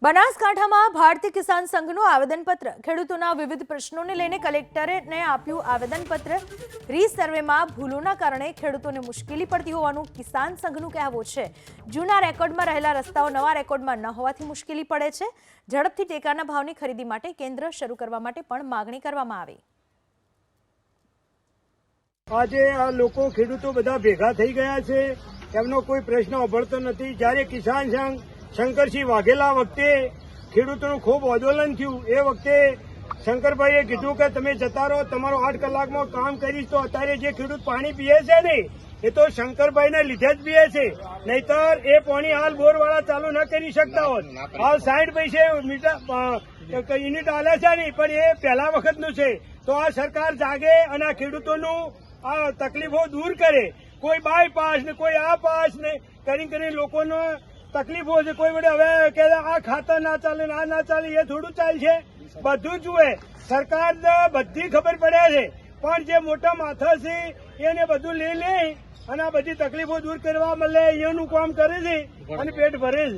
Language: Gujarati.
બનાસકાંઠામાં ભારતીય કિસાન સંઘનું આવેદનપત્ર ખેડૂતોના વિવિધ પ્રશ્નોને લઈને કલેક્ટરને આપ્યું આવેદનપત્ર રીસર્વેમાં ભૂલોના કારણે ખેડૂતોને મુશ્કેલી પડતી હોવાનું કિસાન સંઘનું કહેવું છે। જૂના રેકોર્ડમાં રહેલા રસ્તાઓ નવા રેકોર્ડમાં ન હોવાથી મુશ્કેલી પડે છે। ઝડપથી ટેકાના ભાવની ખરીદી માટે કેન્દ્ર શરૂ કરવા માટે પણ માંગણી કરવામાં આવી। આજે આ લોકો ખેડૂતો બધા ભેગા થઈ ગયા છે, એમનો કોઈ પ્રશ્ન ઉભરતો નથી। જ્યારે કિસાન સંઘ શંકરસિંહ વાઘેલા વખતે ખેડૂતોનું ખૂબ આંદોલન થયું, એ વખતે શંકરભાઈએ કીધું કે તમે જતા રહો, તમારો 8 કલાકમાં કામ કરીશ। તો અત્યારે જે ખેડૂત પાણી પીએ છે ને, એ તો શંકરભાઈને લીધે જ પીએ છે, નહીતર એ પાણી હાલ બોરવાળા ચાલુ ન કરી શકતા હોત। હાલ 60 પૈસે યુનિટ આલે છે ને, પણ એ પહેલા વખતનું છે। તો આ સરકાર જાગે અને આ ખેડૂતોનું આ તકલીફો દૂર કરે। કોઈ બાયપાસ ને કોઈ આ પાસ ને કરીને લોકોનો તકલીફો છે। કોઈ વડે હવે કે આ ખાતર ના ચાલે ને આ ના ચાલે, એ થોડું ચાલશે। બધું જુએ સરકાર, બધી ખબર પડે છે, પણ જે મોટા માથા છે એને બધું લઈ લે અને આ બધી તકલીફો દૂર કરવા મળે એનું કામ કરે છે અને પેટ ભરે છે।